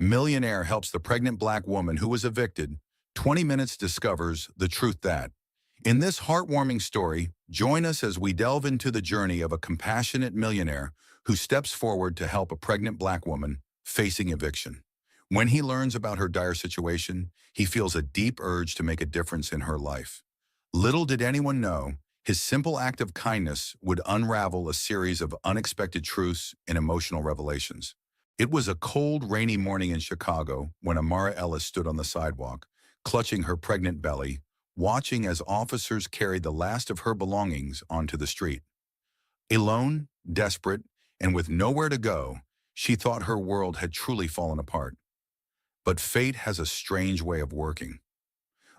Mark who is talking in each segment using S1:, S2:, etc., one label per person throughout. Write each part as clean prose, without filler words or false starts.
S1: Millionaire helps the pregnant black woman who was evicted. 20 Minutes discovers the truth that. In this heartwarming story, join us as we delve into the journey of a compassionate millionaire who steps forward to help a pregnant black woman facing eviction. When he learns about her dire situation, he feels a deep urge to make a difference in her life. Little did anyone know, his simple act of kindness would unravel a series of unexpected truths and emotional revelations. It was a cold, rainy morning in Chicago when Amara Ellis stood on the sidewalk, clutching her pregnant belly, watching as officers carried the last of her belongings onto the street. Alone, desperate, and with nowhere to go, she thought her world had truly fallen apart. But fate has a strange way of working.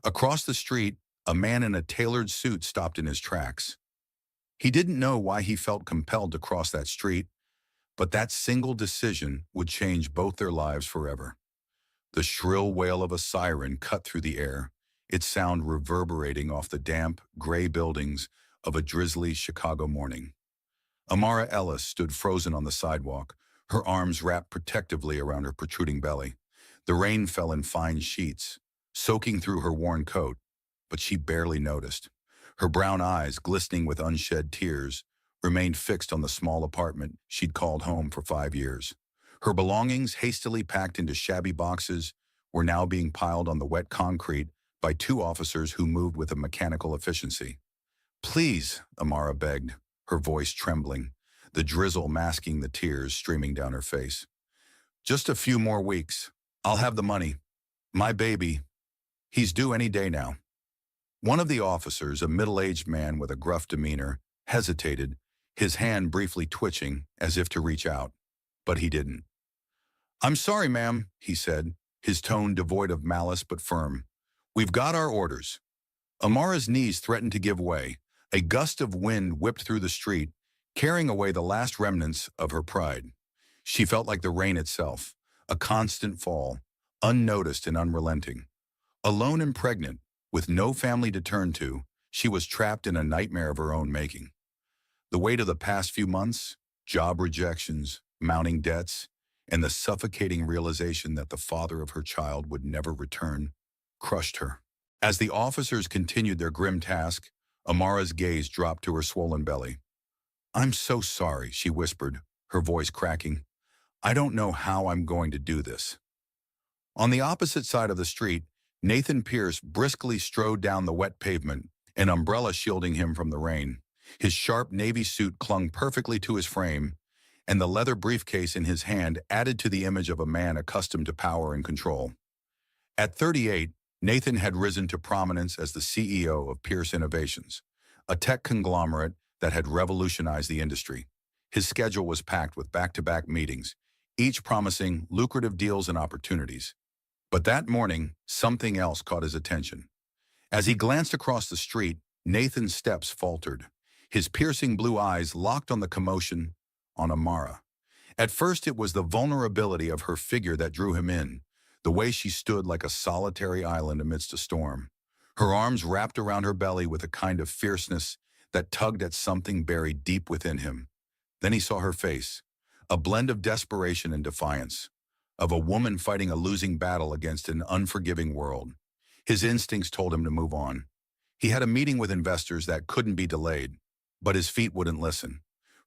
S1: Across the street, a man in a tailored suit stopped in his tracks. He didn't know why he felt compelled to cross that street, but that single decision would change both their lives forever. The shrill wail of a siren cut through the air, its sound reverberating off the damp, gray buildings of a drizzly Chicago morning. Amara Ellis stood frozen on the sidewalk, her arms wrapped protectively around her protruding belly. The rain fell in fine sheets, soaking through her worn coat, but she barely noticed. Her brown eyes, glistening with unshed tears, remained fixed on the small apartment she'd called home for 5 years. Her belongings, hastily packed into shabby boxes, were now being piled on the wet concrete by two officers who moved with a mechanical efficiency. "Please," Amara begged, her voice trembling, the drizzle masking the tears streaming down her face. "Just a few more weeks. I'll have the money. My baby. He's due any day now." One of the officers, a middle-aged man with a gruff demeanor, hesitated, his hand briefly twitching as if to reach out, but he didn't. "I'm sorry, ma'am," he said, his tone devoid of malice but firm. "We've got our orders." Amara's knees threatened to give way. A gust of wind whipped through the street, carrying away the last remnants of her pride. She felt like the rain itself, a constant fall, unnoticed and unrelenting. Alone and pregnant, with no family to turn to, she was trapped in a nightmare of her own making. The weight of the past few months, job rejections, mounting debts, and the suffocating realization that the father of her child would never return, crushed her. As the officers continued their grim task, Amara's gaze dropped to her swollen belly. "I'm so sorry," she whispered, her voice cracking. "I don't know how I'm going to do this." On the opposite side of the street, Nathan Pierce briskly strode down the wet pavement, an umbrella shielding him from the rain. His sharp navy suit clung perfectly to his frame, and the leather briefcase in his hand added to the image of a man accustomed to power and control. At 38, Nathan had risen to prominence as the CEO of Pierce Innovations, a tech conglomerate that had revolutionized the industry. His schedule was packed with back-to-back meetings, each promising lucrative deals and opportunities. But that morning, something else caught his attention. As he glanced across the street, Nathan's steps faltered. His piercing blue eyes locked on the commotion on Amara. At first, it was the vulnerability of her figure that drew him in, the way she stood like a solitary island amidst a storm. Her arms wrapped around her belly with a kind of fierceness that tugged at something buried deep within him. Then he saw her face, a blend of desperation and defiance, of a woman fighting a losing battle against an unforgiving world. His instincts told him to move on. He had a meeting with investors that couldn't be delayed, but his feet wouldn't listen.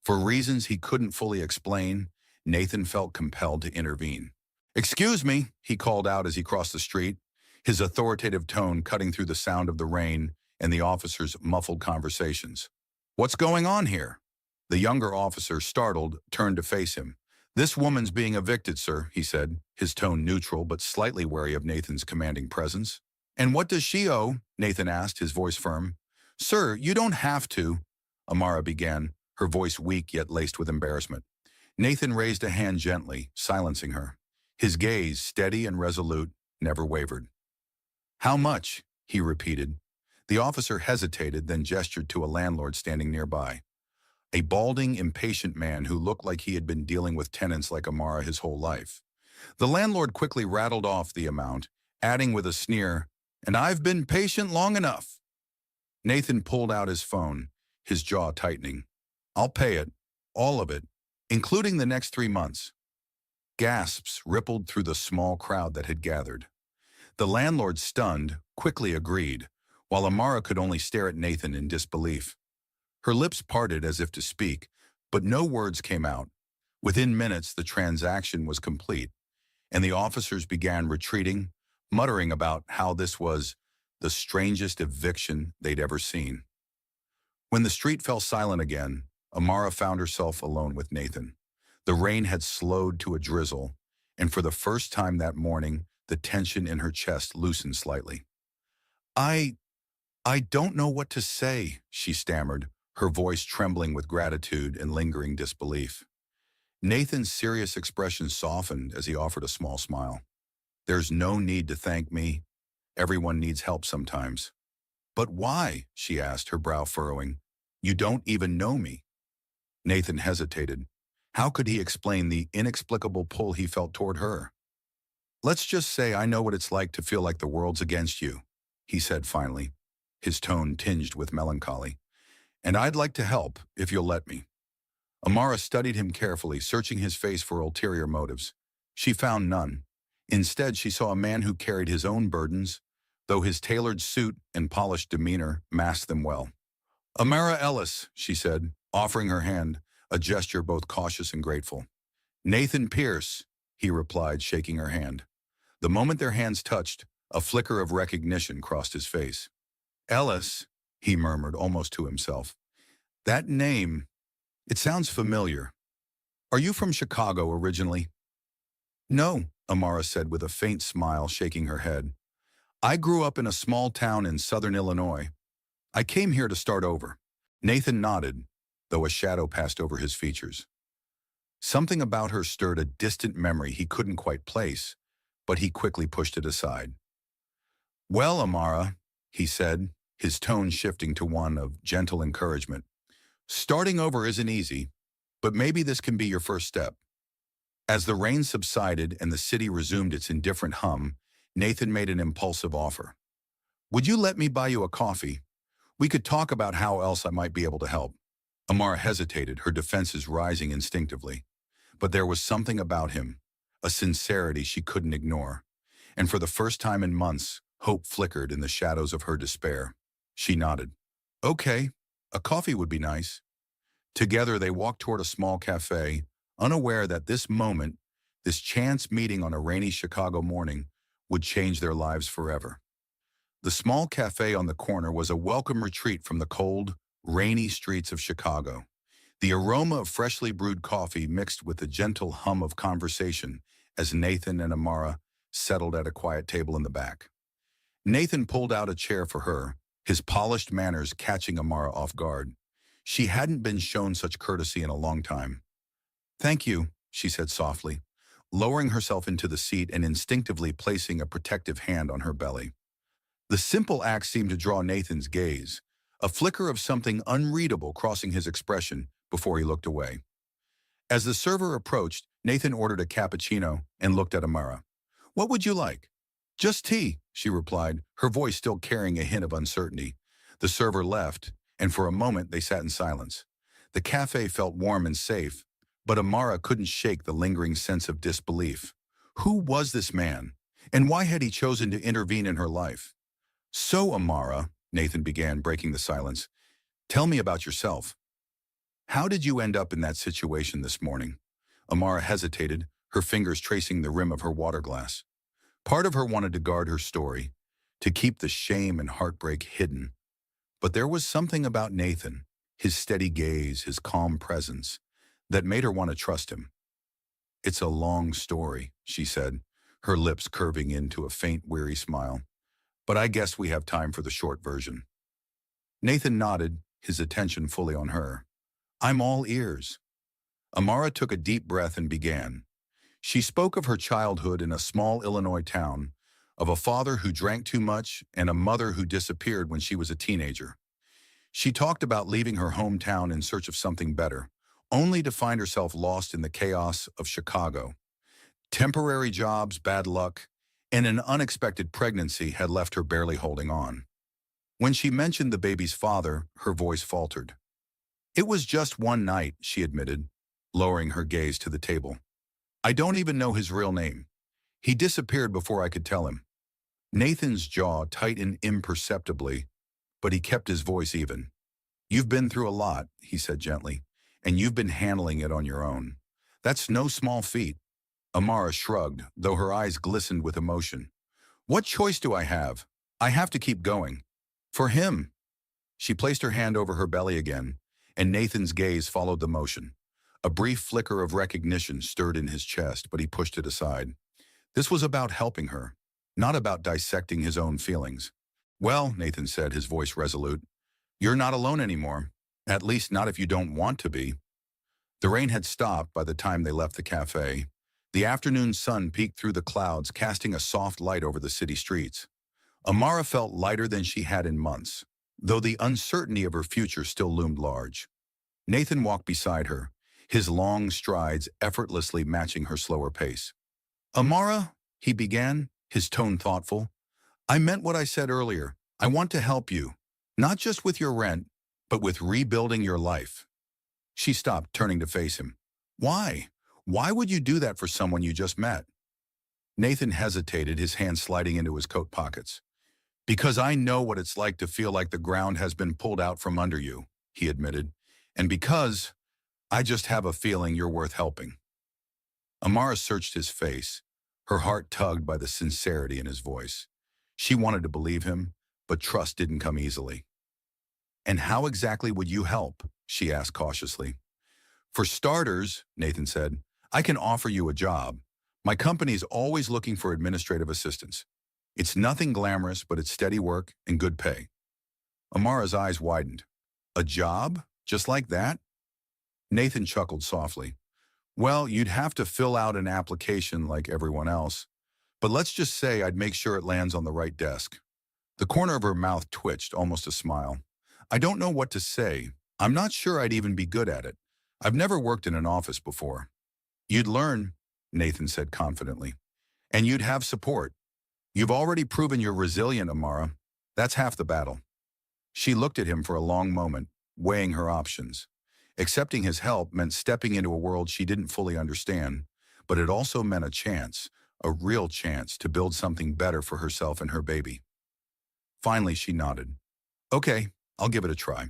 S1: For reasons he couldn't fully explain, Nathan felt compelled to intervene. "Excuse me," he called out as he crossed the street, his authoritative tone cutting through the sound of the rain and the officers' muffled conversations. "What's going on here?" The younger officer, startled, turned to face him. "This woman's being evicted, sir," he said, his tone neutral but slightly wary of Nathan's commanding presence. "And what does she owe?" Nathan asked, his voice firm. "Sir, you don't have to," Amara began, her voice weak yet laced with embarrassment. Nathan raised a hand gently, silencing her. His gaze, steady and resolute, never wavered. "How much?" he repeated. The officer hesitated, then gestured to a landlord standing nearby. A balding, impatient man who looked like he had been dealing with tenants like Amara his whole life. The landlord quickly rattled off the amount, adding with a sneer, "And I've been patient long enough." Nathan pulled out his phone, his jaw tightening. "I'll pay it, all of it, including the next 3 months." Gasps rippled through the small crowd that had gathered. The landlord, stunned, quickly agreed, while Amara could only stare at Nathan in disbelief. Her lips parted as if to speak, but no words came out. Within minutes, the transaction was complete, and the officers began retreating, muttering about how this was the strangest eviction they'd ever seen. When the street fell silent again, Amara found herself alone with Nathan. The rain had slowed to a drizzle, and for the first time that morning, the tension in her chest loosened slightly. I I don't know what to say, she stammered, her voice trembling with gratitude and lingering disbelief. Nathan's serious expression softened as he offered a small smile. There's no need to thank me. Everyone needs help sometimes. But why? She asked, her brow furrowing. You don't even know me. Nathan hesitated. How could he explain the inexplicable pull he felt toward her? Let's just say I know what it's like to feel like the world's against you, he said finally, his tone tinged with melancholy. And I'd like to help, if you'll let me. Amara studied him carefully, searching his face for ulterior motives. She found none. Instead, she saw a man who carried his own burdens, though his tailored suit and polished demeanor masked them well. Amara Ellis, she said, offering her hand, a gesture both cautious and grateful. Nathan Pierce, he replied, shaking her hand. The moment their hands touched, a flicker of recognition crossed his face. Ellis, he murmured almost to himself. That name, it sounds familiar. Are you from Chicago originally? No, Amara said with a faint smile, shaking her head. I grew up in a small town in southern Illinois. I came here to start over. Nathan nodded, though a shadow passed over his features. Something about her stirred a distant memory he couldn't quite place, but he quickly pushed it aside. Well, Amara, he said, his tone shifting to one of gentle encouragement. Starting over isn't easy, but maybe this can be your first step. As the rain subsided and the city resumed its indifferent hum, Nathan made an impulsive offer. Would you let me buy you a coffee? We could talk about how else I might be able to help. Amara hesitated, her defenses rising instinctively. But there was something about him, a sincerity she couldn't ignore. And for the first time in months, hope flickered in the shadows of her despair. She nodded. Okay, a coffee would be nice. Together they walked toward a small cafe, unaware that this moment, this chance meeting on a rainy Chicago morning, would change their lives forever. The small cafe on the corner was a welcome retreat from the cold, rainy streets of Chicago. The aroma of freshly brewed coffee mixed with the gentle hum of conversation as Nathan and Amara settled at a quiet table in the back. Nathan pulled out a chair for her, his polished manners catching Amara off guard. She hadn't been shown such courtesy in a long time. Thank you, she said softly, lowering herself into the seat and instinctively placing a protective hand on her belly. The simple act seemed to draw Nathan's gaze, a flicker of something unreadable crossing his expression before he looked away. As the server approached, Nathan ordered a cappuccino and looked at Amara. What would you like? Just tea, she replied, her voice still carrying a hint of uncertainty. The server left, and for a moment they sat in silence. The cafe felt warm and safe, but Amara couldn't shake the lingering sense of disbelief. Who was this man, and why had he chosen to intervene in her life? So, Amara, Nathan began, breaking the silence, tell me about yourself. How did you end up in that situation this morning? Amara hesitated, her fingers tracing the rim of her water glass. Part of her wanted to guard her story, to keep the shame and heartbreak hidden. But there was something about Nathan, his steady gaze, his calm presence, that made her want to trust him. It's a long story, she said, her lips curving into a faint, weary smile. But I guess we have time for the short version. Nathan nodded, his attention fully on her. I'm all ears. Amara took a deep breath and began. She spoke of her childhood in a small Illinois town, of a father who drank too much and a mother who disappeared when she was a teenager. She talked about leaving her hometown in search of something better, only to find herself lost in the chaos of Chicago. Temporary jobs, bad luck, and an unexpected pregnancy had left her barely holding on. When she mentioned the baby's father, her voice faltered. It was just one night, she admitted, lowering her gaze to the table. I don't even know his real name. He disappeared before I could tell him. Nathan's jaw tightened imperceptibly, but he kept his voice even. You've been through a lot, he said gently, and you've been handling it on your own. That's no small feat. Amara shrugged, though her eyes glistened with emotion. What choice do I have? I have to keep going. For him. She placed her hand over her belly again, and Nathan's gaze followed the motion. A brief flicker of recognition stirred in his chest, but he pushed it aside. This was about helping her, not about dissecting his own feelings. Well, Nathan said, his voice resolute, you're not alone anymore. At least not if you don't want to be. The rain had stopped by the time they left the cafe. The afternoon sun peeked through the clouds, casting a soft light over the city streets. Amara felt lighter than she had in months, though the uncertainty of her future still loomed large. Nathan walked beside her, his long strides effortlessly matching her slower pace. Amara, he began, his tone thoughtful, I meant what I said earlier. I want to help you, not just with your rent, but with rebuilding your life. She stopped, turning to face him. Why? Why would you do that for someone you just met? Nathan hesitated, his hands sliding into his coat pockets. Because I know what it's like to feel like the ground has been pulled out from under you, he admitted. And because I just have a feeling you're worth helping. Amara searched his face, her heart tugged by the sincerity in his voice. She wanted to believe him, but trust didn't come easily. And how exactly would you help? She asked cautiously. For starters, Nathan said, I can offer you a job. My company's always looking for administrative assistants. It's nothing glamorous, but it's steady work and good pay. Amara's eyes widened. A job? Just like that? Nathan chuckled softly. Well, you'd have to fill out an application like everyone else. But let's just say I'd make sure it lands on the right desk. The corner of her mouth twitched, almost a smile. I don't know what to say. I'm not sure I'd even be good at it. I've never worked in an office before. You'd learn, Nathan said confidently. And you'd have support. You've already proven you're resilient, Amara. That's half the battle. She looked at him for a long moment, weighing her options. Accepting his help meant stepping into a world she didn't fully understand, but it also meant a chance, a real chance to build something better for herself and her baby. Finally, she nodded. Okay, I'll give it a try.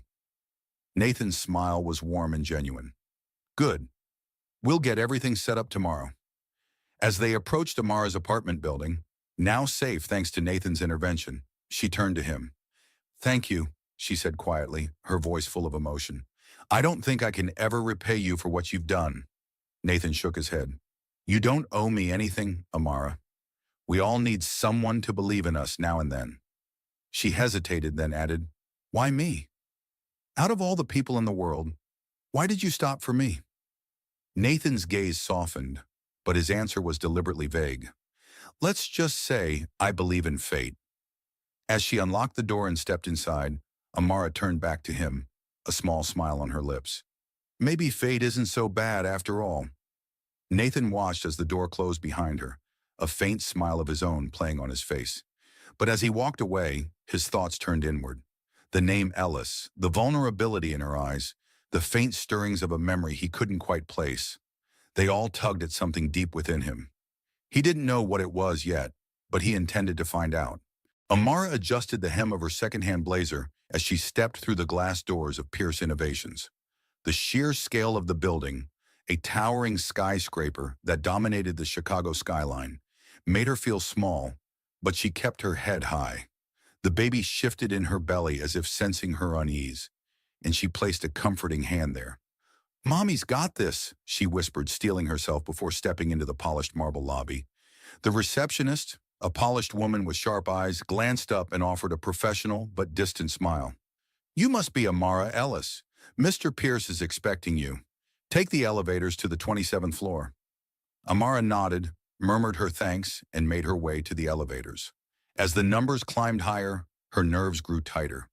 S1: Nathan's smile was warm and genuine. Good. We'll get everything set up tomorrow. As they approached Amara's apartment building, now safe thanks to Nathan's intervention, she turned to him. Thank you, she said quietly, her voice full of emotion. I don't think I can ever repay you for what you've done. Nathan shook his head. You don't owe me anything, Amara. We all need someone to believe in us now and then. She hesitated, then added, Why me? Out of all the people in the world, why did you stop for me? Nathan's gaze softened, but his answer was deliberately vague. Let's just say I believe in fate. As she unlocked the door and stepped inside, Amara turned back to him, a small smile on her lips. Maybe fate isn't so bad after all. Nathan watched as the door closed behind her, a faint smile of his own playing on his face. But as he walked away, his thoughts turned inward. The name Ellis, the vulnerability in her eyes, the faint stirrings of a memory he couldn't quite place. They all tugged at something deep within him. He didn't know what it was yet, but he intended to find out. Amara adjusted the hem of her second-hand blazer as she stepped through the glass doors of Pierce Innovations. The sheer scale of the building, a towering skyscraper that dominated the Chicago skyline, made her feel small, but she kept her head high. The baby shifted in her belly as if sensing her unease, and she placed a comforting hand there. Mommy's got this, she whispered, steeling herself before stepping into the polished marble lobby. The receptionist, a polished woman with sharp eyes, glanced up and offered a professional but distant smile. You must be Amara Ellis. Mr. Pierce is expecting you. Take the elevators to the 27th floor. Amara nodded, murmured her thanks, and made her way to the elevators. As the numbers climbed higher, her nerves grew tighter.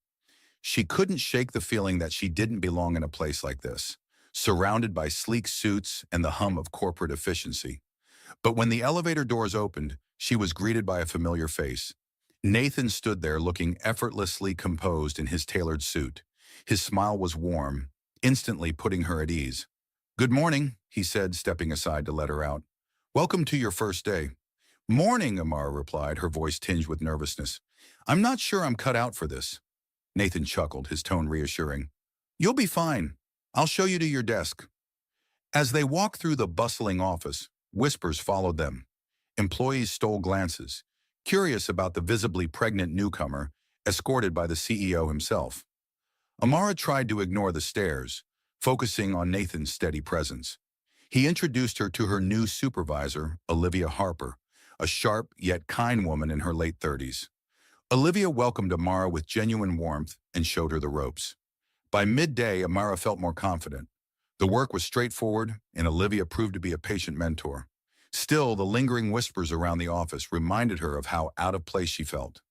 S1: She couldn't shake the feeling that she didn't belong in a place like this, surrounded by sleek suits and the hum of corporate efficiency. But when the elevator doors opened, she was greeted by a familiar face. Nathan stood there looking effortlessly composed in his tailored suit. His smile was warm, instantly putting her at ease. Good morning, he said, stepping aside to let her out. Welcome to your first day. Morning, Amara replied, her voice tinged with nervousness. I'm not sure I'm cut out for this. Nathan chuckled, his tone reassuring. You'll be fine. I'll show you to your desk. As they walked through the bustling office, whispers followed them. Employees stole glances, curious about the visibly pregnant newcomer, escorted by the CEO himself. Amara tried to ignore the stares, focusing on Nathan's steady presence. He introduced her to her new supervisor, Olivia Harper, a sharp yet kind woman in her late 30s. Olivia welcomed Amara with genuine warmth and showed her the ropes. By midday, Amara felt more confident. The work was straightforward, and Olivia proved to be a patient mentor. Still, the lingering whispers around the office reminded her of how out of place she felt.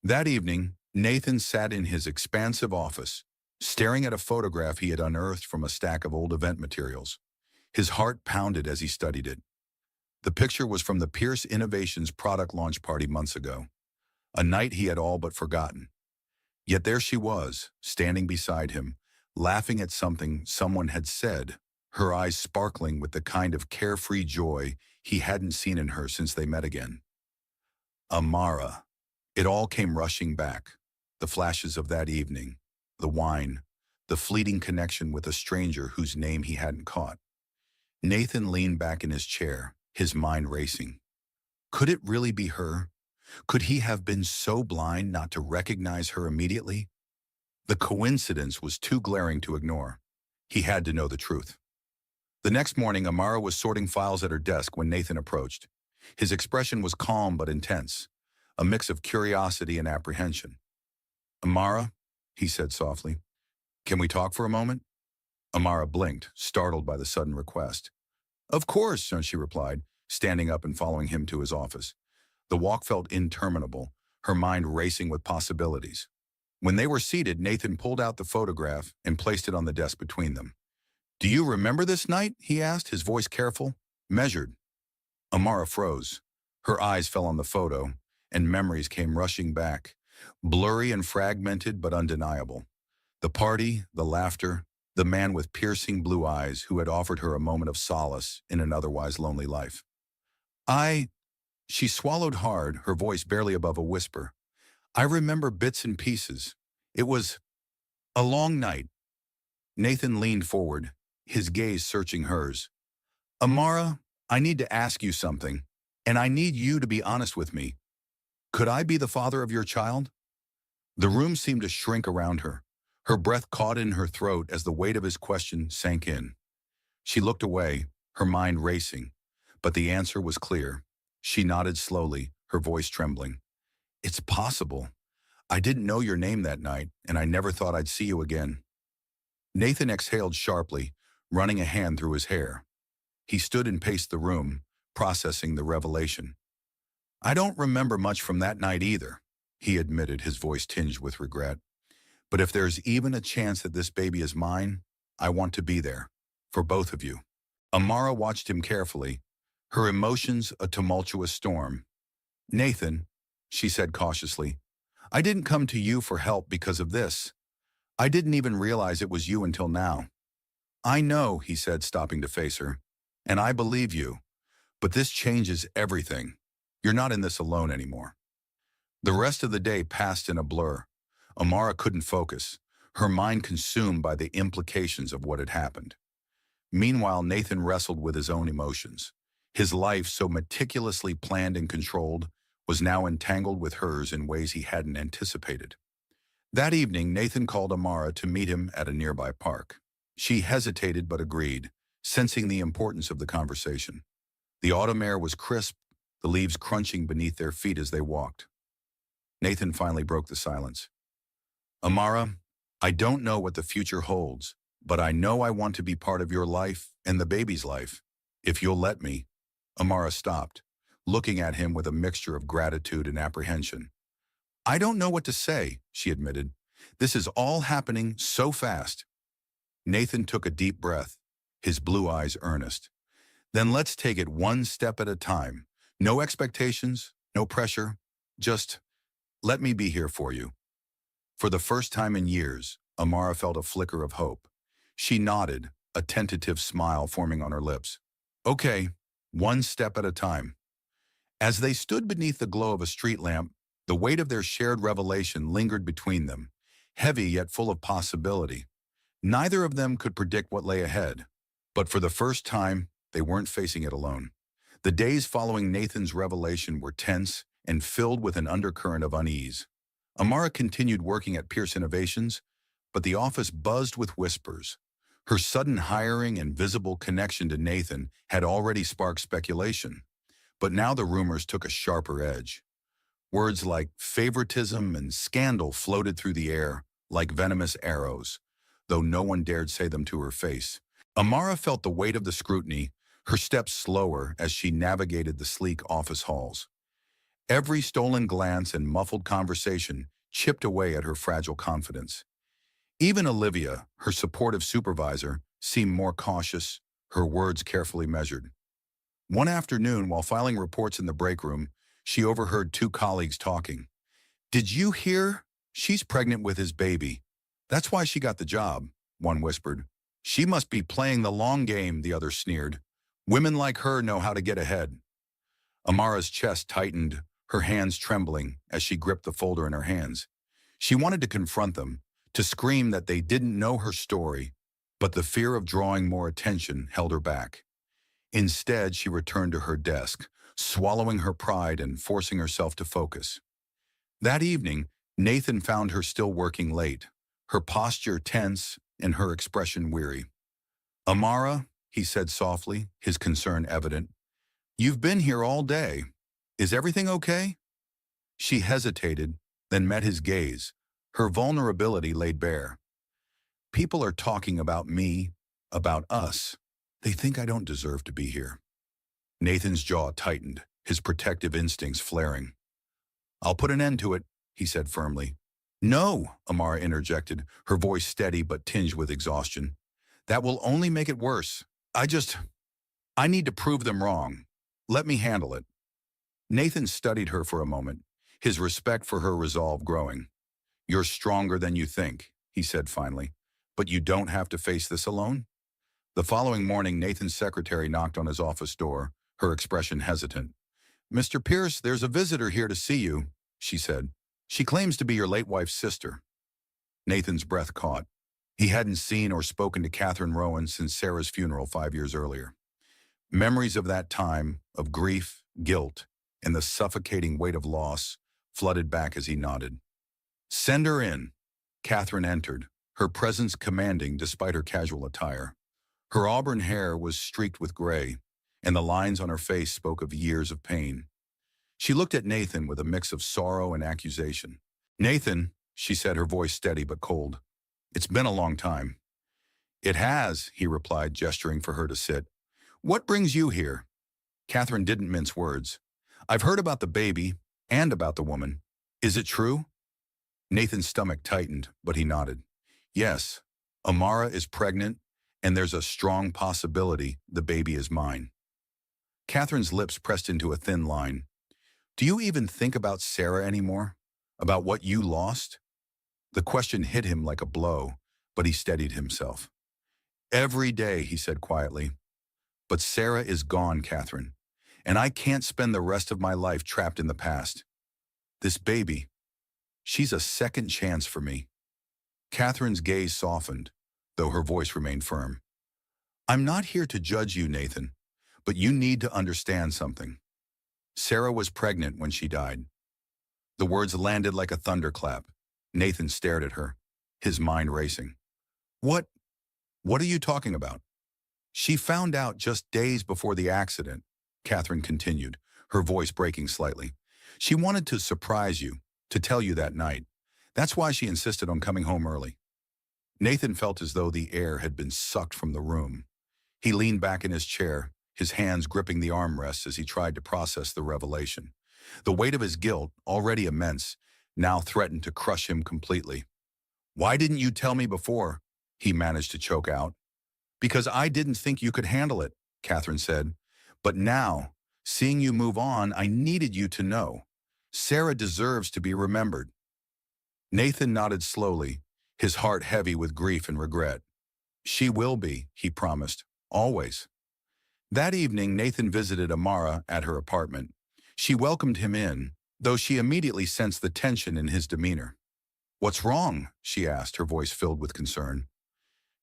S1: That evening, Nathan sat in his expansive office, staring at a photograph he had unearthed from a stack of old event materials. His heart pounded as he studied it. The picture was from the Pierce Innovations product launch party months ago, a night he had all but forgotten. Yet there she was, standing beside him, laughing at something someone had said, her eyes sparkling with the kind of carefree joy he hadn't seen in her since they met again. Amara. It all came rushing back. The flashes of that evening, the wine, the fleeting connection with a stranger whose name he hadn't caught. Nathan leaned back in his chair, his mind racing. Could it really be her? Could he have been so blind not to recognize her immediately? The coincidence was too glaring to ignore. He had to know the truth. The next morning, Amara was sorting files at her desk when Nathan approached. His expression was calm but intense, a mix of curiosity and apprehension. Amara, he said softly, can we talk for a moment? Amara blinked, startled by the sudden request. Of course, she replied, standing up and following him to his office. The walk felt interminable, her mind racing with possibilities. When they were seated, Nathan pulled out the photograph and placed it on the desk between them. Do you remember this night? He asked, his voice careful, measured. Amara froze. Her eyes fell on the photo, and memories came rushing back, blurry and fragmented but undeniable. The party, the laughter, the man with piercing blue eyes who had offered her a moment of solace in an otherwise lonely life. She swallowed hard, her voice barely above a whisper. I remember bits and pieces. It was a long night. Nathan leaned forward, his gaze searching hers. Amara, I need to ask you something, and I need you to be honest with me. Could I be the father of your child? The room seemed to shrink around her. Her breath caught in her throat as the weight of his question sank in. She looked away, her mind racing, but the answer was clear. She nodded slowly, her voice trembling. It's possible. I didn't know your name that night, and I never thought I'd see you again. Nathan exhaled sharply, running a hand through his hair. He stood and paced the room, processing the revelation. I don't remember much from that night either, he admitted, his voice tinged with regret. But if there's even a chance that this baby is mine, I want to be there, for both of you. Amara watched him carefully, her emotions a tumultuous storm. Nathan, she said cautiously, I didn't come to you for help because of this. I didn't even realize it was you until now. I know, he said, stopping to face her, and I believe you, but this changes everything. You're not in this alone anymore. The rest of the day passed in a blur. Amara couldn't focus, her mind consumed by the implications of what had happened. Meanwhile, Nathan wrestled with his own emotions. His life, so meticulously planned and controlled, was now entangled with hers in ways he hadn't anticipated. That evening, Nathan called Amara to meet him at a nearby park. She hesitated but agreed, sensing the importance of the conversation. The autumn air was crisp, the leaves crunching beneath their feet as they walked. Nathan finally broke the silence. Amara, I don't know what the future holds, but I know I want to be part of your life and the baby's life. If you'll let me. Amara stopped, looking at him with a mixture of gratitude and apprehension. I don't know what to say, she admitted. This is all happening so fast. Nathan took a deep breath, his blue eyes earnest. Then let's take it one step at a time. No expectations, no pressure, just let me be here for you. For the first time in years, Amara felt a flicker of hope. She nodded, a tentative smile forming on her lips. Okay, one step at a time. As they stood beneath the glow of a street lamp, the weight of their shared revelation lingered between them, heavy yet full of possibility. Neither of them could predict what lay ahead, but for the first time, they weren't facing it alone. The days following Nathan's revelation were tense and filled with an undercurrent of unease. Amara continued working at Pierce Innovations, but the office buzzed with whispers. Her sudden hiring and visible connection to Nathan had already sparked speculation, but now the rumors took a sharper edge. Words like favoritism and scandal floated through the air like venomous arrows, though no one dared say them to her face. Amara felt the weight of the scrutiny, her steps slower as she navigated the sleek office halls. Every stolen glance and muffled conversation chipped away at her fragile confidence. Even Olivia, her supportive supervisor, seemed more cautious, her words carefully measured. One afternoon, while filing reports in the break room, she overheard two colleagues talking. "Did you hear? She's pregnant with his baby. That's why she got the job," one whispered. "She must be playing the long game," the other sneered. "Women like her know how to get ahead." Amara's chest tightened, her hands trembling as she gripped the folder in her hands. She wanted to confront them, to scream that they didn't know her story, but the fear of drawing more attention held her back. Instead, she returned to her desk, swallowing her pride and forcing herself to focus. That evening, Nathan found her still working late, her posture tense and her expression weary. "Amara," he said softly, his concern evident, "you've been here all day. Is everything okay?" She hesitated, then met his gaze, her vulnerability laid bare. "People are talking about me, about us. They think I don't deserve to be here." Nathan's jaw tightened, his protective instincts flaring. "I'll put an end to it," he said firmly. "No," Amara interjected, her voice steady but tinged with exhaustion. "That will only make it worse. I need to prove them wrong. Let me handle it." Nathan studied her for a moment, his respect for her resolve growing. "You're stronger than you think," he said finally, "but you don't have to face this alone." The following morning, Nathan's secretary knocked on his office door, her expression hesitant. "Mr. Pierce, there's a visitor here to see you," she said. "She claims to be your late wife's sister." Nathan's breath caught. He hadn't seen or spoken to Catherine Rowan since Sarah's funeral 5 years earlier. Memories of that time, of grief, guilt, and the suffocating weight of loss flooded back as he nodded. "Send her in." Catherine entered, her presence commanding despite her casual attire. Her auburn hair was streaked with gray, and the lines on her face spoke of years of pain. She looked at Nathan with a mix of sorrow and accusation. "Nathan," she said, her voice steady but cold, "it's been a long time." "It has," he replied, gesturing for her to sit. "What brings you here?" Catherine didn't mince words. "I've heard about the baby and about the woman. Is it true?" Nathan's stomach tightened, but he nodded. "Yes, Amara is pregnant, and there's a strong possibility the baby is mine." Catherine's lips pressed into a thin line. "Do you even think about Sarah anymore? About what you lost?" The question hit him like a blow, but he steadied himself. "Every day," he said quietly. "But Sarah is gone, Catherine, and I can't spend the rest of my life trapped in the past. This baby, she's a second chance for me." Catherine's gaze softened, though her voice remained firm. "I'm not here to judge you, Nathan, but you need to understand something. Sarah was pregnant when she died." The words landed like a thunderclap. Nathan stared at her, his mind racing. What are you talking about?" "She found out just days before the accident," Catherine continued, her voice breaking slightly. "She wanted to surprise you, to tell you that night. That's why she insisted on coming home early." Nathan felt as though the air had been sucked from the room. He leaned back in his chair, his hands gripping the armrests as he tried to process the revelation. The weight of his guilt, already immense, now threatened to crush him completely. "Why didn't you tell me before?" he managed to choke out. "Because I didn't think you could handle it," Catherine said. "But now, seeing you move on, I needed you to know. Sarah deserves to be remembered." Nathan nodded slowly, his heart heavy with grief and regret. "She will be," he promised, "always." That evening, Nathan visited Amara at her apartment. She welcomed him in, though she immediately sensed the tension in his demeanor. "What's wrong?" she asked, her voice filled with concern.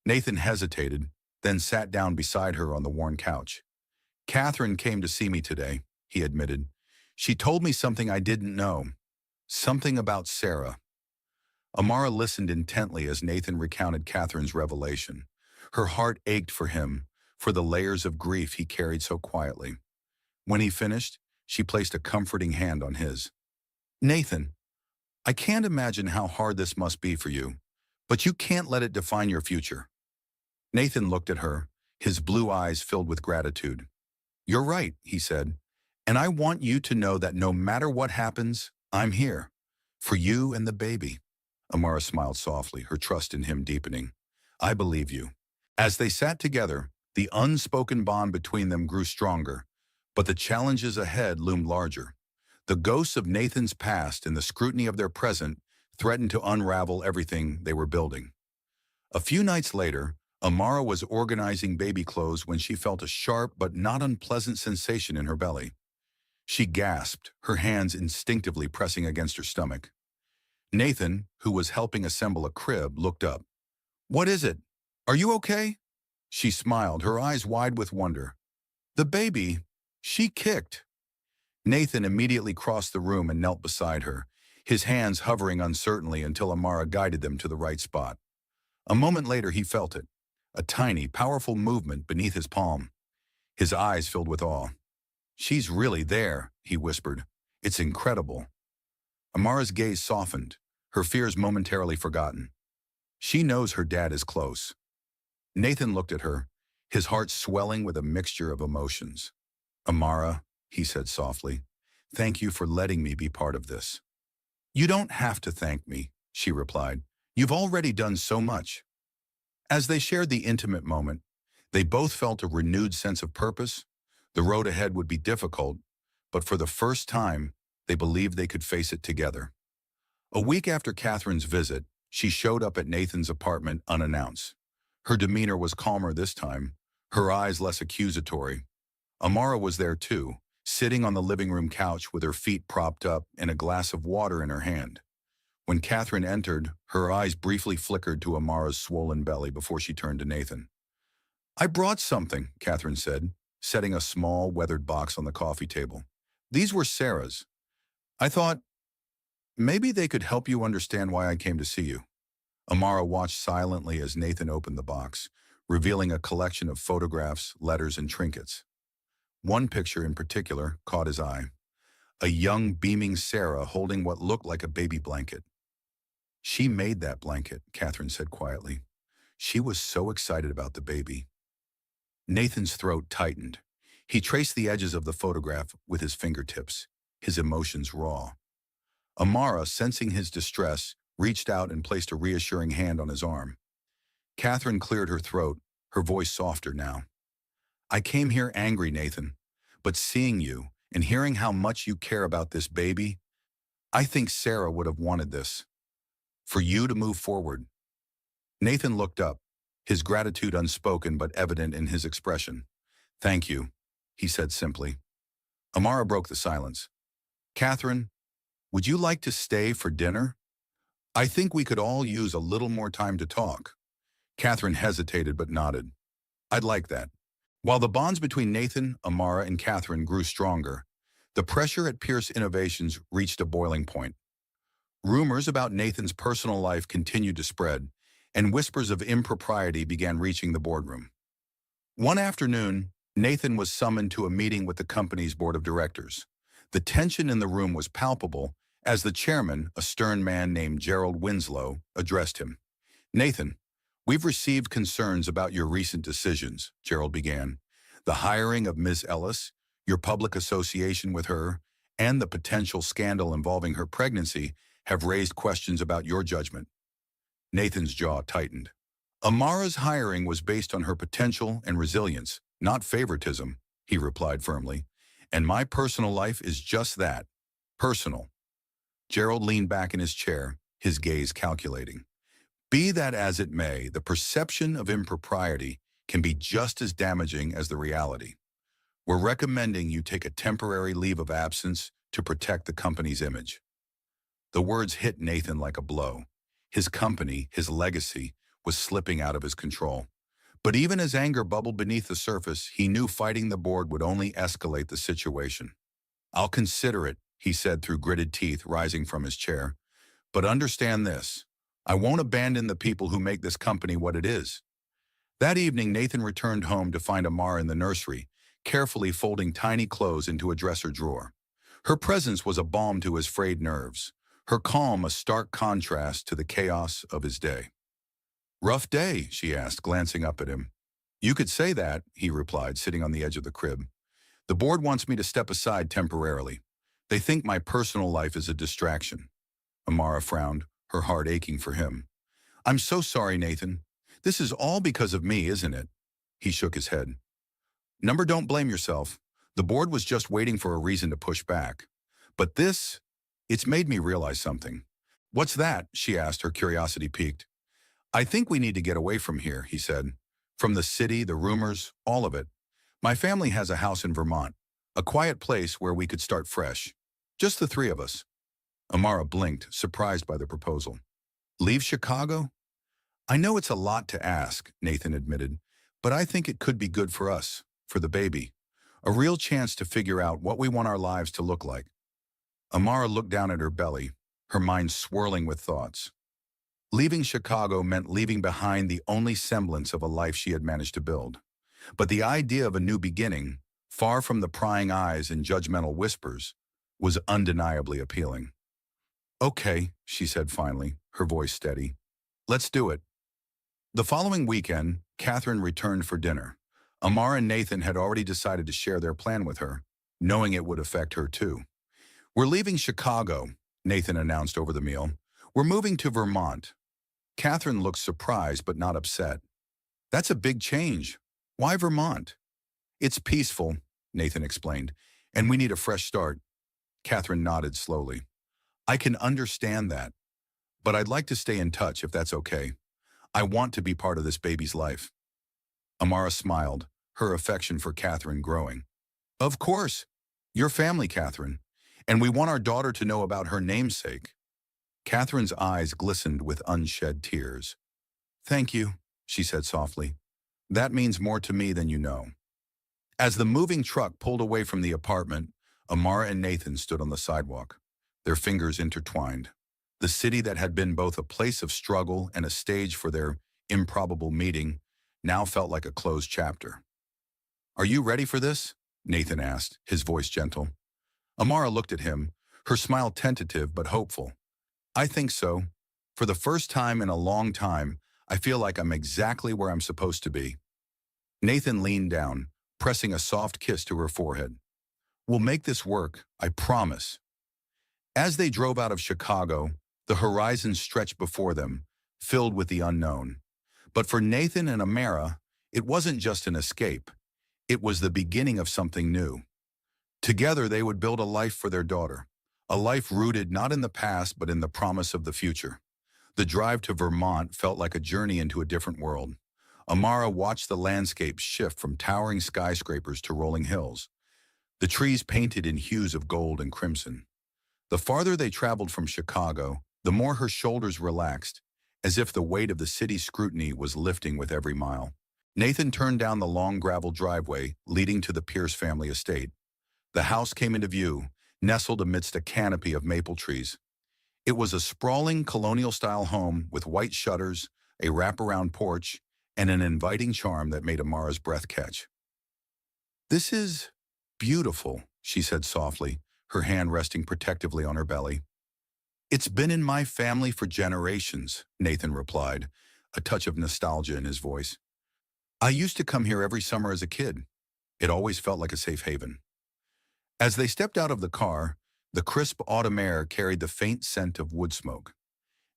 S1: Nathan hesitated, then sat down beside her on the worn couch. "Catherine came to see me today," he admitted. "She told me something I didn't know. Something about Sarah." Amara listened intently as Nathan recounted Catherine's revelation. Her heart ached for him, for the layers of grief he carried so quietly. When he finished, she placed a comforting hand on his. "Nathan, I can't imagine how hard this must be for you, but you can't let it define your future." Nathan looked at her, his blue eyes filled with gratitude. "You're right," he said, "and I want you to know that no matter what happens, I'm here. For you and the baby." Amara smiled softly, her trust in him deepening. "I believe you." As they sat together, the unspoken bond between them grew stronger, but the challenges ahead loomed larger. The ghosts of Nathan's past and the scrutiny of their present threatened to unravel everything they were building. A few nights later, Amara was organizing baby clothes when she felt a sharp but not unpleasant sensation in her belly. She gasped, her hands instinctively pressing against her stomach. Nathan, who was helping assemble a crib, looked up. "What is it? Are you okay?" She smiled, her eyes wide with wonder. "The baby, she kicked." Nathan immediately crossed the room and knelt beside her, his hands hovering uncertainly until Amara guided them to the right spot. A moment later he felt it, a tiny, powerful movement beneath his palm. His eyes filled with awe. "She's really there," he whispered. "It's incredible." Amara's gaze softened, her fears momentarily forgotten. She knows her dad is close. Nathan looked at her, his heart swelling with a mixture of emotions. "Amara," he said softly, "thank you for letting me be part of this." "You don't have to thank me," she replied. "You've already done so much." As they shared the intimate moment, they both felt a renewed sense of purpose. The road ahead would be difficult, but for the first time, they believed they could face it together. A week after Catherine's visit, she showed up at Nathan's apartment unannounced. Her demeanor was calmer this time, her eyes less accusatory. Amara was there too, sitting on the living room couch with her feet propped up and a glass of water in her hand. When Catherine entered, her eyes briefly flickered to Amara's swollen belly before she turned to Nathan. "I brought something," Catherine said, setting a small, weathered box on the coffee table. "These were Sarah's. I thought maybe they could help you understand why I came to see you." Amara watched silently as Nathan opened the box, revealing a collection of photographs, letters, and trinkets. One picture in particular caught his eye. A young, beaming Sarah holding what looked like a baby blanket. "She made that blanket," Catherine said quietly. "She was so excited about the baby." Nathan's throat tightened. He traced the edges of the photograph with his fingertips, his emotions raw. Amara, sensing his distress, reached out and placed a reassuring hand on his arm. Catherine cleared her throat, her voice softer now. "I came here angry, Nathan, but seeing you and hearing how much you care about this baby, I think Sarah would have wanted this. For you to move forward." Nathan looked up, his gratitude unspoken but evident in his expression. "Thank you," he said simply. Amara broke the silence. "Catherine, would you like to stay for dinner? I think we could all use a little more time to talk." Catherine hesitated but nodded. "I'd like that." While the bonds between Nathan, Amara, and Catherine grew stronger, the pressure at Pierce Innovations reached a boiling point. Rumors about Nathan's personal life continued to spread, and whispers of impropriety began reaching the boardroom. One afternoon, Nathan was summoned to a meeting with the company's board of directors. The tension in the room was palpable as the chairman, a stern man named Gerald Winslow, addressed him. "Nathan, we've received concerns about your recent decisions," Gerald began. "The hiring of Ms. Ellis, your public association with her, and the potential scandal involving her pregnancy have raised questions about your judgment." Nathan's jaw tightened. "Amara's hiring was based on her potential and resilience, not favoritism," he replied firmly. "And my personal life is just that, personal." Gerald leaned back in his chair, his gaze calculating. Be that as it may, the perception of impropriety can be just as damaging as the reality. We're recommending you take a temporary leave of absence to protect the company's image. The words hit Nathan like a blow. His company, his legacy, was slipping out of his control. But even as anger bubbled beneath the surface, he knew fighting the board would only escalate the situation. "I'll consider it," he said through gritted teeth, rising from his chair. "But understand this. I won't abandon the people who make this company what it is." That evening, Nathan returned home to find Amara in the nursery, carefully folding tiny clothes into a dresser drawer. Her presence was a balm to his frayed nerves, her calm a stark contrast to the chaos of his day. "Rough day?" she asked, glancing up at him. "You could say that," he replied, sitting on the edge of the crib. "The board wants me to step aside temporarily. They think my personal life is a distraction." Amara frowned, her heart aching for him. "I'm so sorry, Nathan. This is all because of me, isn't it?" He shook his head. Don't blame yourself. The board was just waiting for a reason to push back. But it's made me realize something." "What's that?" she asked, her curiosity piqued. "I think we need to get away from here," he said. "From the city, the rumors, all of it. My family has a house in Vermont, a quiet place where we could start fresh. Just the three of us." Amara blinked, surprised by the proposal. "Leave Chicago?" "I know it's a lot to ask," Nathan admitted, "but I think it could be good for us, for the baby. A real chance to figure out what we want our lives to look like." Amara looked down at her belly, her mind swirling with thoughts. Leaving Chicago meant leaving behind the only semblance of a life she had managed to build. But the idea of a new beginning, far from the prying eyes and judgmental whispers, was undeniably appealing. "Okay," she said finally, her voice steady. "Let's do it." The following weekend, Catherine returned for dinner. Amara and Nathan had already decided to share their plan with her, knowing it would affect her too. "We're leaving Chicago," Nathan announced over the meal. "We're moving to Vermont." Catherine looked surprised but not upset. "That's a big change. Why Vermont?" "It's peaceful," Nathan explained, "and we need a fresh start." Catherine nodded slowly. "I can understand that, but I'd like to stay in touch if that's okay. I want to be part of this baby's life." Amara smiled, her affection for Catherine growing. "Of course. Your family, Catherine. And we want our daughter to know about her namesake." Catherine's eyes glistened with unshed tears. "Thank you," she said softly. "That means more to me than you know." As the moving truck pulled away from the apartment, Amara and Nathan stood on the sidewalk, their fingers intertwined. The city that had been both a place of struggle and a stage for their improbable meeting now felt like a closed chapter. "Are you ready for this?" Nathan asked, his voice gentle. Amara looked at him, her smile tentative but hopeful. "I think so. For the first time in a long time, I feel like I'm exactly where I'm supposed to be." Nathan leaned down, pressing a soft kiss to her forehead. "We'll make this work, I promise." As they drove out of Chicago, the horizon stretched before them, filled with the unknown. But for Nathan and Amara, it wasn't just an escape. It was the beginning of something new. Together, they would build a life for their daughter, a life rooted not in the past but in the promise of the future. The drive to Vermont felt like a journey into a different world. Amara watched the landscape shift from towering skyscrapers to rolling hills, the trees painted in hues of gold and crimson. The farther they traveled from Chicago, the more her shoulders relaxed, as if the weight of the city's scrutiny was lifting with every mile. Nathan turned down the long gravel driveway leading to the Pierce family estate. The house came into view, nestled amidst a canopy of maple trees. It was a sprawling colonial-style home with white shutters, a wraparound porch, and an inviting charm that made Amara's breath catch. "This is beautiful," she said softly, her hand resting protectively on her belly. "It's been in my family for generations," Nathan replied, a touch of nostalgia in his voice. "I used to come here every summer as a kid. It always felt like a safe haven." As they stepped out of the car, the crisp autumn air carried the faint scent of wood smoke.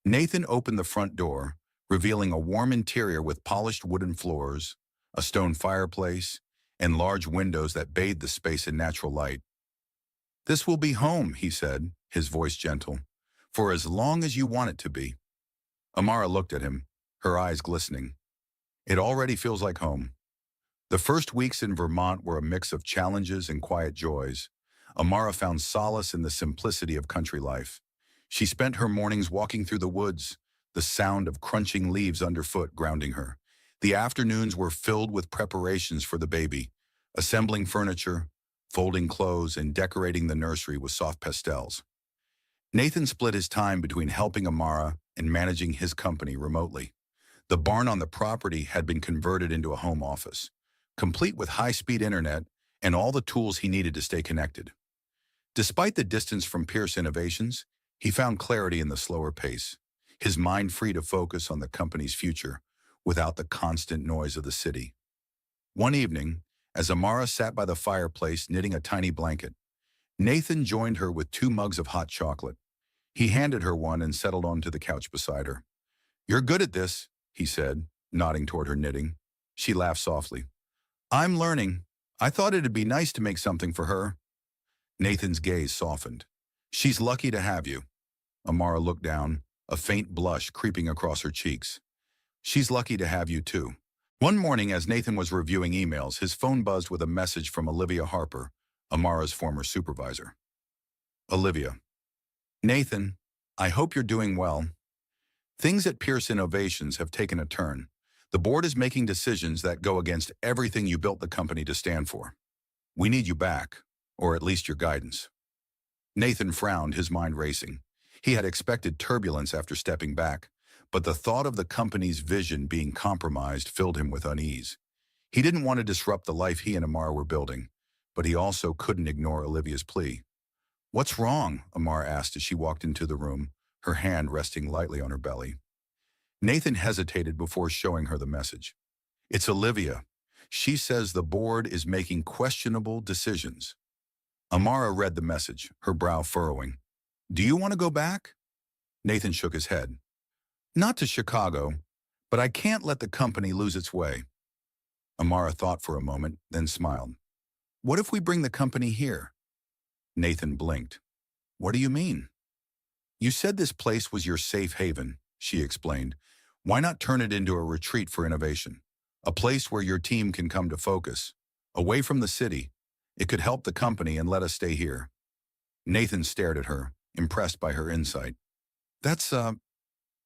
S1: Nathan opened the front door, revealing a warm interior with polished wooden floors, a stone fireplace, and large windows that bathed the space in natural light. "This will be home," he said, his voice gentle, "for as long as you want it to be." Amara looked at him, her eyes glistening. "It already feels like home." The first weeks in Vermont were a mix of challenges and quiet joys. Amara found solace in the simplicity of country life. She spent her mornings walking through the woods, the sound of crunching leaves underfoot grounding her. The afternoons were filled with preparations for the baby, assembling furniture, folding clothes, and decorating the nursery with soft pastels. Nathan split his time between helping Amara and managing his company remotely. The barn on the property had been converted into a home office, complete with high-speed internet and all the tools he needed to stay connected. Despite the distance from Pierce Innovations, he found clarity in the slower pace, his mind free to focus on the company's future without the constant noise of the city. One evening, as Amara sat by the fireplace knitting a tiny blanket, Nathan joined her with 2 mugs of hot chocolate. He handed her one and settled onto the couch beside her. "You're good at this," he said, nodding toward her knitting. She laughed softly. "I'm learning. I thought it'd be nice to make something for her." Nathan's gaze softened. "She's lucky to have you." Amara looked down, a faint blush creeping across her cheeks. "She's lucky to have you too." One morning, as Nathan was reviewing emails, his phone buzzed with a message from Olivia Harper, Amara's former supervisor. Olivia. "Nathan, I hope you're doing well. Things at Pierce Innovations have taken a turn. The board is making decisions that go against everything you built the company to stand for. We need you back, or at least your guidance." Nathan frowned, his mind racing. He had expected turbulence after stepping back, but the thought of the company's vision being compromised filled him with unease. He didn't want to disrupt the life he and Amara were building, but he also couldn't ignore Olivia's plea. "What's wrong?" Amara asked as she walked into the room, her hand resting lightly on her belly. Nathan hesitated before showing her the message. "It's Olivia. She says the board is making questionable decisions." Amara read the message, her brow furrowing. "Do you want to go back?" Nathan shook his head. "Not to Chicago, but I can't let the company lose its way." Amara thought for a moment, then smiled. "What if we bring the company here?" Nathan blinked. "What do you mean?" "You said this place was your safe haven," she explained. "Why not turn it into a retreat for innovation? A place where your team can come to focus, away from the city. It could help the company and let us stay here." Nathan stared at her, impressed by her insight. "That's,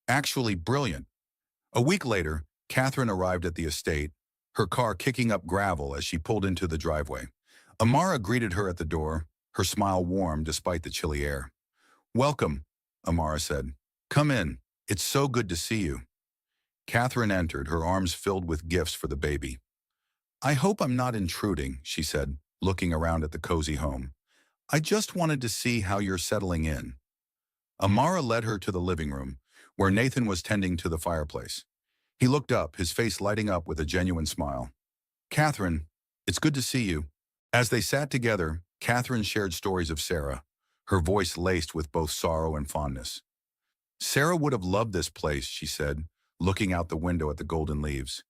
S1: actually brilliant." A week later, Catherine arrived at the estate, her car kicking up gravel as she pulled into the driveway. Amara greeted her at the door, her smile warm despite the chilly air. "Welcome," Amara said. "Come in. It's so good to see you." Catherine entered, her arms filled with gifts for the baby. "I hope I'm not intruding," she said, looking around at the cozy home. "I just wanted to see how you're settling in." Amara led her to the living room, where Nathan was tending to the fireplace. He looked up, his face lighting up with a genuine smile. "Catherine, it's good to see you." As they sat together, Catherine shared stories of Sarah, her voice laced with both sorrow and fondness. "Sarah would have loved this place," she said, looking out the window at the golden leaves.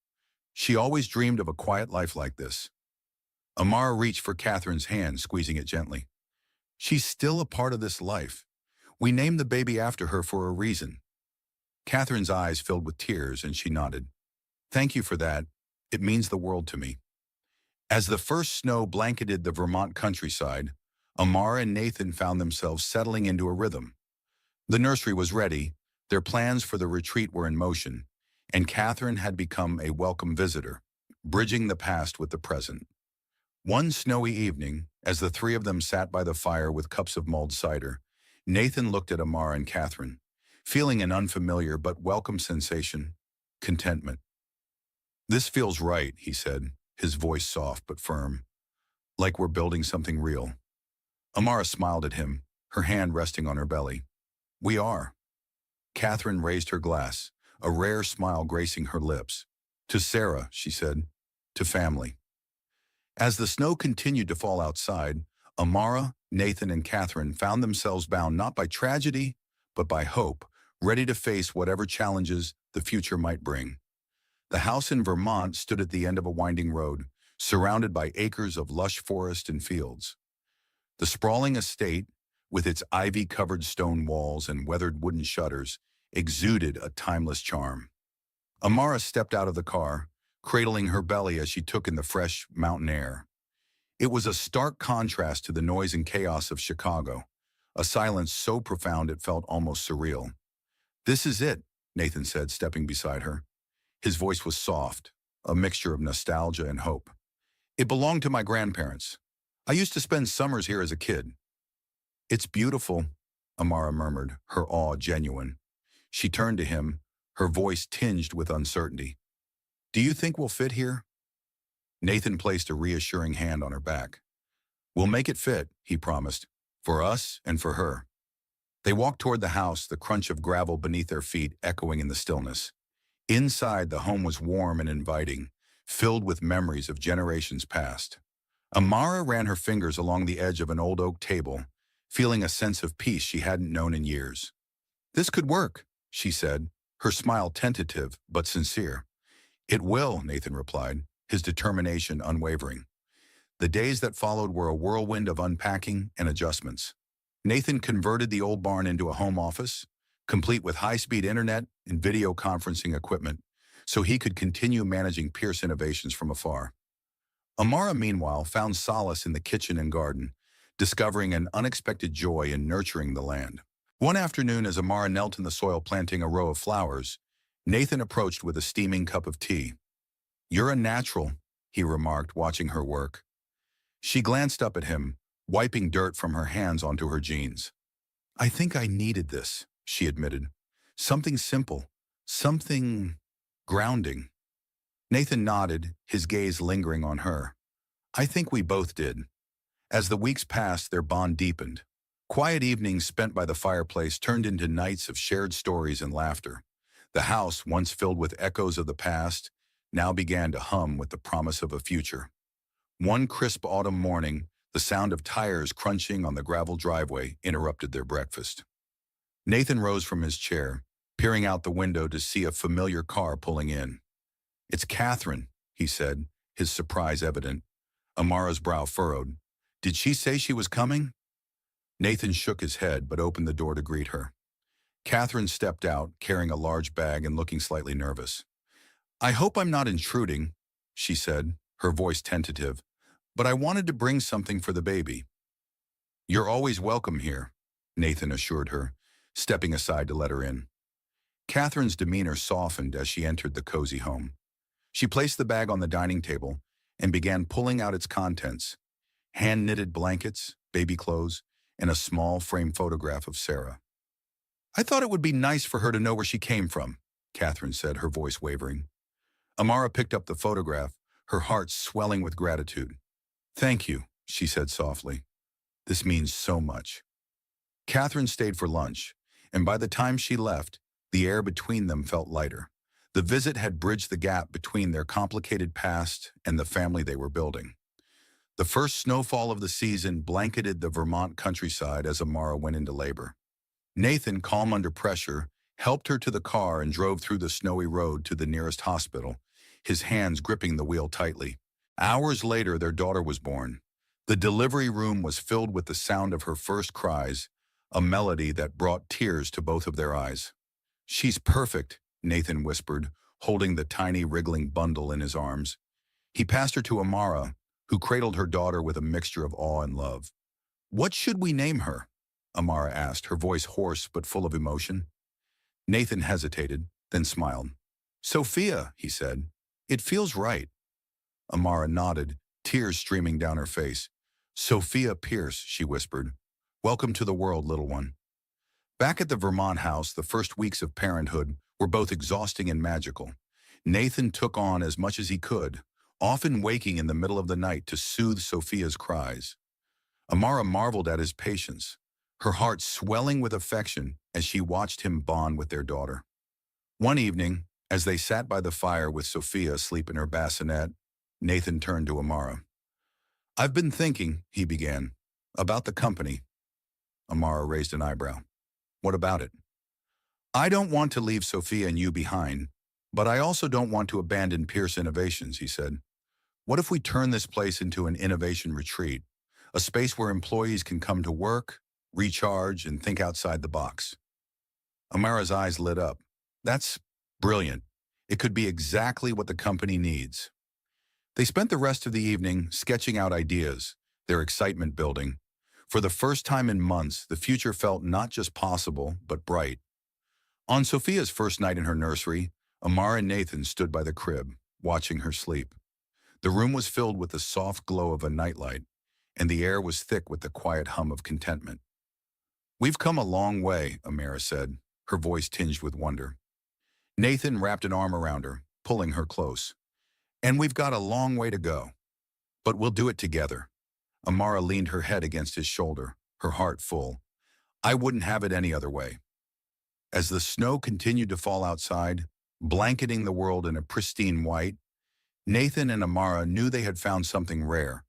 S1: "She always dreamed of a quiet life like this." Amara reached for Catherine's hand, squeezing it gently. "She's still a part of this life. We named the baby after her for a reason." Catherine's eyes filled with tears, and she nodded. "Thank you for that. It means the world to me." As the first snow blanketed the Vermont countryside, Amara and Nathan found themselves settling into a rhythm. The nursery was ready, their plans for the retreat were in motion, and Catherine had become a welcome visitor, bridging the past with the present. One snowy evening, as the three of them sat by the fire with cups of mulled cider, Nathan looked at Amara and Catherine, feeling an unfamiliar but welcome sensation, contentment. "This feels right," he said, his voice soft but firm. "Like we're building something real." Amara smiled at him, her hand resting on her belly. "We are." Catherine raised her glass, a rare smile gracing her lips. "To Sarah," she said, "to family." As the snow continued to fall outside, Amara, Nathan, and Catherine found themselves bound not by tragedy, but by hope, ready to face whatever challenges the future might bring. The house in Vermont stood at the end of a winding road, surrounded by acres of lush forest and fields. The sprawling estate, with its ivy-covered stone walls and weathered wooden shutters, exuded a timeless charm. Amara stepped out of the car, cradling her belly as she took in the fresh mountain air. It was a stark contrast to the noise and chaos of Chicago, a silence so profound it felt almost surreal. "This is it," Nathan said, stepping beside her. His voice was soft, a mixture of nostalgia and hope. "It belonged to my grandparents. I used to spend summers here as a kid." "It's beautiful," Amara murmured, her awe genuine. She turned to him, her voice tinged with uncertainty. "Do you think we'll fit here?" Nathan placed a reassuring hand on her back. "We'll make it fit," he promised, "for us and for her." They walked toward the house, the crunch of gravel beneath their feet echoing in the stillness. Inside, the home was warm and inviting, filled with memories of generations past. Amara ran her fingers along the edge of an old oak table, feeling a sense of peace she hadn't known in years. "This could work," she said, her smile tentative but sincere. "It will," Nathan replied, his determination unwavering. The days that followed were a whirlwind of unpacking and adjustments. Nathan converted the old barn into a home office, complete with high-speed internet and video conferencing equipment, so he could continue managing Pierce Innovations from afar. Amara, meanwhile, found solace in the kitchen and garden, discovering an unexpected joy in nurturing the land. One afternoon, as Amara knelt in the soil planting a row of flowers, Nathan approached with a steaming cup of tea. "You're a natural," he remarked, watching her work. She glanced up at him, wiping dirt from her hands onto her jeans. "I think I needed this," she admitted. "Something simple, something grounding." Nathan nodded, his gaze lingering on her. "I think we both did." As the weeks passed, their bond deepened. Quiet evenings spent by the fireplace turned into nights of shared stories and laughter. The house, once filled with echoes of the past, now began to hum with the promise of a future. One crisp autumn morning, the sound of tires crunching on the gravel driveway interrupted their breakfast. Nathan rose from his chair, peering out the window to see a familiar car pulling in. "It's Catherine," he said, his surprise evident. Amara's brow furrowed. "Did she say she was coming?" Nathan shook his head but opened the door to greet her. Catherine stepped out, carrying a large bag and looking slightly nervous. "I hope I'm not intruding," she said, her voice tentative, "but I wanted to bring something for the baby." "You're always welcome here," Nathan assured her, stepping aside to let her in. Catherine's demeanor softened as she entered the cozy home. She placed the bag on the dining table and began pulling out its contents: hand-knitted blankets, baby clothes, and a small framed photograph of Sarah. "I thought it would be nice for her to know where she came from," Catherine said, her voice wavering. Amara picked up the photograph, her heart swelling with gratitude. "Thank you," she said softly. "This means so much." Catherine stayed for lunch, and by the time she left, the air between them felt lighter. The visit had bridged the gap between their complicated past and the family they were building. The first snowfall of the season blanketed the Vermont countryside as Amara went into labor. Nathan, calm under pressure, helped her to the car and drove through the snowy road to the nearest hospital, his hands gripping the wheel tightly. Hours later, their daughter was born. The delivery room was filled with the sound of her first cries, a melody that brought tears to both of their eyes. "She's perfect," Nathan whispered, holding the tiny wriggling bundle in his arms. He passed her to Amara, who cradled her daughter with a mixture of awe and love. "What should we name her?" Amara asked, her voice hoarse but full of emotion. Nathan hesitated, then smiled. "Sophia," he said. "It feels right." Amara nodded, tears streaming down her face. "Sophia Pierce," she whispered. "Welcome to the world, little one." Back at the Vermont house, the first weeks of parenthood were both exhausting and magical. Nathan took on as much as he could, often waking in the middle of the night to soothe Sophia's cries. Amara marveled at his patience, her heart swelling with affection as she watched him bond with their daughter. One evening, as they sat by the fire with Sophia asleep in her bassinet, Nathan turned to Amara. "I've been thinking," he began, "about the company." Amara raised an eyebrow. "What about it?" "I don't want to leave Sophia and you behind, but I also don't want to abandon Pierce Innovations," he said. "What if we turn this place into an innovation retreat, a space where employees can come to work, recharge, and think outside the box?" Amara's eyes lit up. "That's brilliant. It could be exactly what the company needs. They spent the rest of the evening sketching out ideas, their excitement building. For the first time in months, the future felt not just possible, but bright. On Sophia's first night in her nursery, Amara and Nathan stood by the crib, watching her sleep. The room was filled with the soft glow of a nightlight, and the air was thick with the quiet hum of contentment. "We've come a long way," Amara said, her voice tinged with wonder. Nathan wrapped an arm around her, pulling her close. "And we've got a long way to go. But we'll do it together." Amara leaned her head against his shoulder, her heart full. "I wouldn't have it any other way." As the snow continued to fall outside, blanketing the world in a pristine white, Nathan and Amara knew they had found something rare,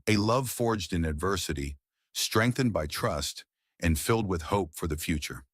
S1: a love forged in adversity, strengthened by trust, and filled with hope for the future.